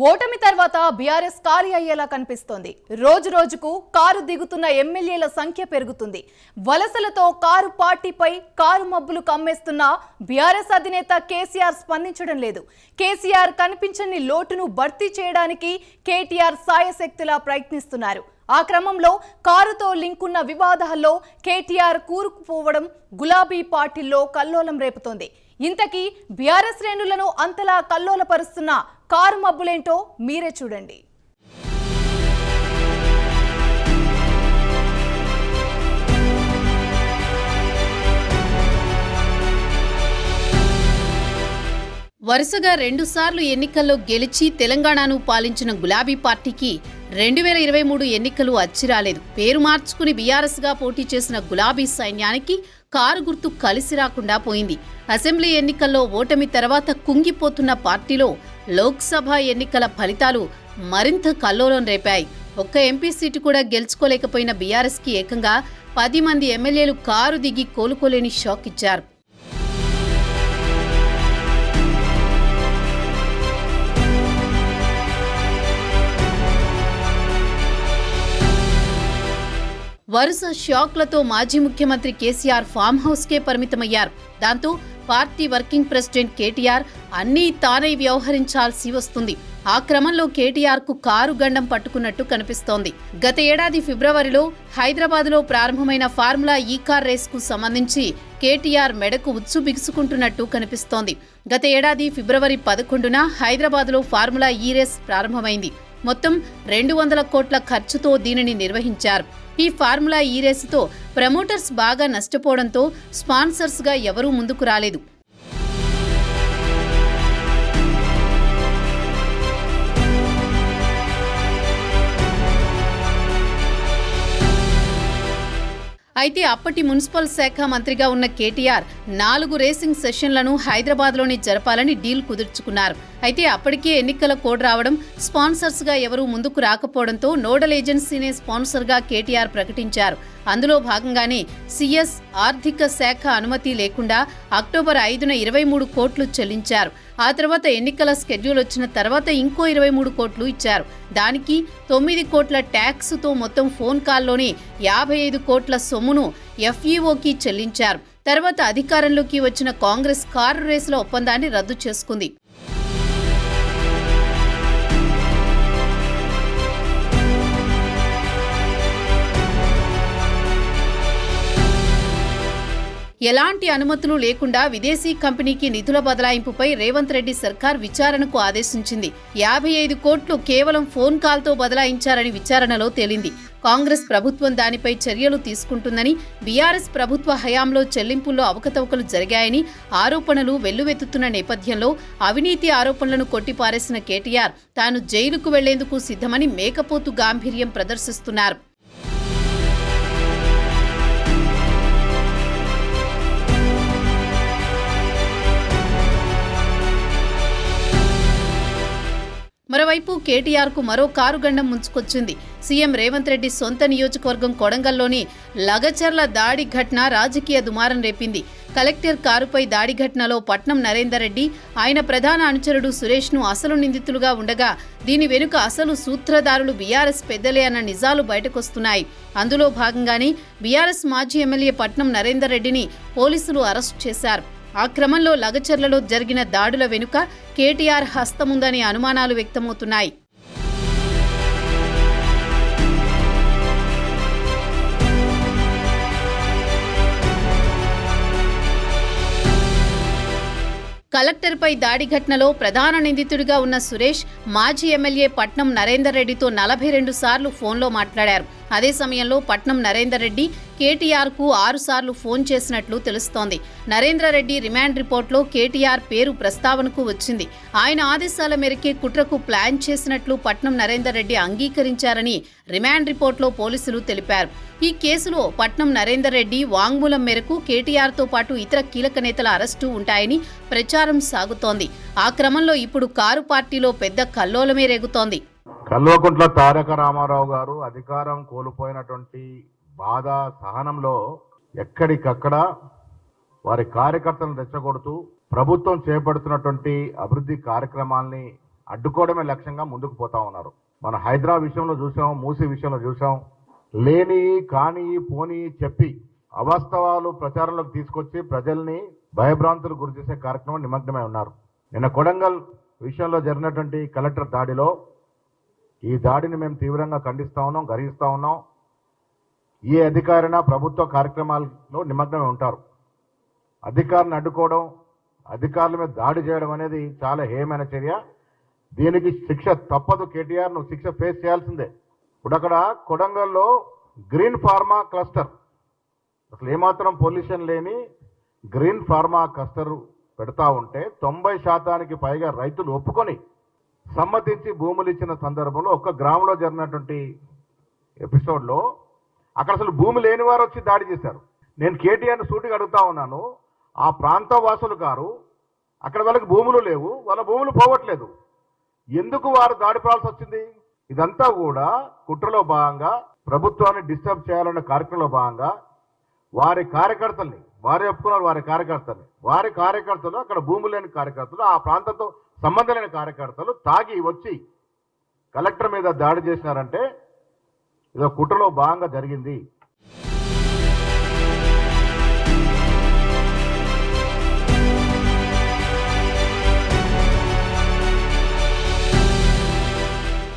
ఓటమి తర్వాత బీఆర్ఎస్ ఖాళీ అయ్యేలా కనిపిస్తోంది. రోజు రోజుకు కారు దిగుతున్న ఎమ్మెల్యేల సంఖ్య పెరుగుతుంది. వలసలతో కారు పార్టీపై కారు మబ్బులు కమ్మేస్తున్న బీఆర్ఎస్ అధినేత కేసీఆర్ స్పందించడం లేదు. కేసీఆర్ కనిపించని లోటును భర్తీ చేయడానికి కేటీఆర్ సాయశక్తిలా ప్రయత్నిస్తున్నారు. ఆ క్రమంలో కారుతో లింకున్న వివాదాల్లో కేటీఆర్ కూరుకుపోవడం గులాబీ పార్టీల్లో కల్లోలం రేపుతోంది. ఇంతకీ బీఆర్ఎస్ శ్రేణులను అంతలా కల్లోలపరుస్తున్న కారు మబ్బులేంటో మీరే చూడండి. వరుసగా 2 సార్లు ఎన్నికల్లో గెలిచి తెలంగాణను పాలించిన గులాబీ పార్టీకి 2023 ఎన్నికలు అచ్చిరాలేదు. పేరు మార్చుకుని బీఆర్ఎస్గా పోటీ చేసిన గులాబీ సైన్యానికి కారు గుర్తు కలిసి రాకుండా పోయింది. అసెంబ్లీ ఎన్నికల్లో ఓటమి తర్వాత కుంగిపోతున్న పార్టీలో లోక్సభ ఎన్నికల ఫలితాలు మరింత కల్లోలం రేపాయి. ఒక్క ఎంపీ సీటు కూడా గెలుచుకోలేకపోయిన బీఆర్ఎస్కి ఏకంగా 10 మంది ఎమ్మెల్యేలు కారు దిగి కోలుకోలేని షాక్ ఇచ్చారు. వరుస షాక్లతో మాజీ ముఖ్యమంత్రి కేసీఆర్ ఫామ్ హౌస్కే పరిమితమయ్యారు. దాంతో పార్టీ వర్కింగ్ ప్రెసిడెంట్ కేటీఆర్ అన్నీ తానై వ్యవహరించాల్సి వస్తుంది. ఆ క్రమంలో కేటీఆర్కు కారు గండం పట్టుకున్నట్టు కనిపిస్తోంది. గత ఏడాది ఫిబ్రవరిలో హైదరాబాద్లో ప్రారంభమైన ఫార్ములా ఈ కార్ రేస్కు సంబంధించి కేటీఆర్ మెడకు ఉచ్చు బిగుసుకుంటున్నట్టు కనిపిస్తోంది. గత ఏడాది ఫిబ్రవరి 11న హైదరాబాద్లో ఫార్ములా ఈ రేస్ ప్రారంభమైంది. మొత్తం 200 కోట్ల ఖర్చుతో దీనిని నిర్వహించారు. ఈ ఫార్ములా ఈ రేసుతో ప్రమోటర్స్ బాగా నష్టపోవడంతో స్పాన్సర్స్గా ఎవరూ ముందుకు రాలేదు. అయితే అప్పటి మున్సిపల్ శాఖ మంత్రిగా ఉన్న కేటీఆర్ 4 రేసింగ్ సెషన్లను హైదరాబాద్లోనే జరపాలని డీల్ కుదుర్చుకున్నారు. అయితే అప్పటికే ఎన్నికల కోడ్ రావడం, స్పాన్సర్స్గా ఎవరూ ముందుకు రాకపోవడంతో నోడల్ ఏజెన్సీనే స్పాన్సర్గా కేటీఆర్ ప్రకటించారు. అందులో భాగంగానే సీఎస్ ఆర్థిక శాఖ అనుమతి లేకుండా అక్టోబర్ 5న 23 కోట్లు చెల్లించారు. ఆ తర్వాత ఎన్నికల స్కెడ్యూల్ వచ్చిన తర్వాత ఇంకో 23 కోట్లు ఇచ్చారు. దానికి 9 కోట్ల ట్యాక్స్తో మొత్తం ఫోన్ కాల్లోనే 55 కోట్ల సొమ్మును ఎఫ్ఈఓకి చెల్లించారు. తర్వాత అధికారంలోకి వచ్చిన కాంగ్రెస్ కారు రేసుల ఒప్పందాన్ని రద్దు చేసుకుంది. ఎలాంటి అనుమతులు లేకుండా విదేశీ కంపెనీకి నిధుల బదలాయింపుపై రేవంత్ రెడ్డి సర్కార్ విచారణకు ఆదేశించింది. 55 కోట్లు కేవలం ఫోన్ కాల్తో బదలాయించారని విచారణలో తేలింది. కాంగ్రెస్ ప్రభుత్వం దానిపై చర్యలు తీసుకుంటుందని, బీఆర్ఎస్ ప్రభుత్వ హయాంలో చెల్లింపుల్లో అవకతవకలు జరిగాయని ఆరోపణలు వెల్లువెత్తుతున్న నేపథ్యంలో అవినీతి ఆరోపణలను కొట్టిపారేసిన కేటీఆర్ తాను జైలుకు వెళ్లేందుకు సిద్ధమని మేకపోతు గాంభీర్యం ప్రదర్శిస్తున్నారు. మరోవైపు కేటీఆర్కు మరో కారు గండం ముంచుకొచ్చింది. సీఎం రేవంత్ రెడ్డి సొంత నియోజకవర్గం కొడంగల్లోని లగచర్ల దాడి ఘటన రాజకీయ దుమారం రేపింది. కలెక్టర్ కారుపై దాడి ఘటనలో పట్నం నరేందర్ రెడ్డి, ఆయన ప్రధాన అనుచరుడు సురేష్ను అసలు నిందితులుగా ఉండగా దీని వెనుక అసలు సూత్రధారులు బీఆర్ఎస్ పెద్దలే అన్న నిజాలు బయటకొస్తున్నాయి. అందులో భాగంగానే బీఆర్ఎస్ మాజీ ఎమ్మెల్యే పట్నం నరేందర్ రెడ్డిని పోలీసులు అరెస్టు చేశారు. ఆ క్రమంలో లగచర్లలో జరిగిన దాడుల వెనుక కేటీఆర్ హస్తముందనే అనుమానాలు వ్యక్తమవుతున్నాయి. కలెక్టర్పై దాడి ఘటనలో ప్రధాన నిందితుడిగా ఉన్న సురేష్ మాజీ ఎమ్మెల్యే పట్నం నరేందర్ రెడ్డితో 42 సార్లు ఫోన్లో మాట్లాడారు. అదే సమయంలో పట్నం నరేందర్ రెడ్డి కేటీఆర్కు 6 సార్లు ఫోన్ చేసినట్లు తెలుస్తోంది. నరేందర్ రెడ్డి రిమాండ్ రిపోర్ట్లో కేటీఆర్ పేరు ప్రస్తావనకు వచ్చింది. ఆయన ఆదేశాల మేరకే కుట్రకు ప్లాన్ చేసినట్లు పట్నం నరేందర్ రెడ్డి అంగీకరించారని రిమాండ్ రిపోర్ట్లో పోలీసులు తెలిపారు. ఈ కేసులో పట్నం నరేందర్ రెడ్డి వాంగ్మూలం మేరకు కేటీఆర్తో పాటు ఇతర కీలక నేతల అరెస్టు ఉంటాయని ప్రచారం సాగుతోంది. ఆ క్రమంలో ఇప్పుడు కారు పార్టీలో పెద్ద కల్లోలమే రేగుతోంది. కల్వకుంట్ల తారక రామారావు గారు అధికారం కోల్పోయినటువంటి బాధ సహనంలో ఎక్కడికక్కడ వారి కార్యకర్తలను రెచ్చగొడుతూ ప్రభుత్వం చేపడుతున్నటువంటి అభివృద్ధి కార్యక్రమాల్ని అడ్డుకోవడమే లక్ష్యంగా ముందుకు పోతా ఉన్నారు. మన హైదరాబాద్ విషయంలో చూసాం, మూసీ విషయంలో చూసాం. లేని కాని పోని చెప్పి అవాస్తవాలు ప్రచారంలోకి తీసుకొచ్చి ప్రజల్ని భయభ్రాంతులు గురి చేసే కార్యక్రమం నిమగ్నమై ఉన్నారు. నిన్న కొడంగల్ విషయంలో జరిగినటువంటి కలెక్టర్ దాడిలో ఈ దాడిని మేము తీవ్రంగా ఖండిస్తా ఉన్నాం, గర్హిస్తా ఉన్నాం. ఏ అధికారైనా ప్రభుత్వ కార్యక్రమాల్లో నిమగ్నమై ఉంటారు. అధికారులను అడ్డుకోవడం, అధికారుల మీద దాడి చేయడం అనేది చాలా హేయమైన చర్య. దీనికి శిక్ష తప్పదు. కేటీఆర్ నువ్వు శిక్ష ఫేస్ చేయాల్సిందే. ఇప్పుడు అక్కడ కొడంగల్లో గ్రీన్ ఫార్మా క్లస్టర్, అసలు ఏమాత్రం పొల్యూషన్ లేని గ్రీన్ ఫార్మా క్లస్టర్ పెడతా ఉంటే 90% పైగా రైతులు ఒప్పుకొని సమ్మతించి భూములు ఇచ్చిన సందర్భంలో ఒక్క గ్రామంలో జరిగినటువంటి ఎపిసోడ్లో అక్కడ అసలు భూమి లేని వారు వచ్చి దాడి చేశారు. నేను కేటీఆర్ని సూటిగా అడుగుతా ఉన్నాను, ఆ ప్రాంత వాసులు గారు అక్కడ వాళ్ళకి భూములు లేవు, వాళ్ళ భూములు పోవట్లేదు, ఎందుకు వారు దాడి పడాల్సి వచ్చింది? ఇదంతా కూడా కుట్రలో భాగంగా ప్రభుత్వాన్ని డిస్టర్బ్ చేయాలనే కార్యక్రమంలో భాగంగా వారి కార్యకర్తల్ని, వారే ఒప్పుకున్నారు వారి కార్యకర్తలు అక్కడ భూములు లేని కార్యకర్తలు, ఆ ప్రాంతంతో సంబంధం లేని కార్యకర్తలు తాగి వచ్చి కలెక్టర్ మీద దాడి చేసినారంటే ఇదో కుట్రలో భాగంగా జరిగింది.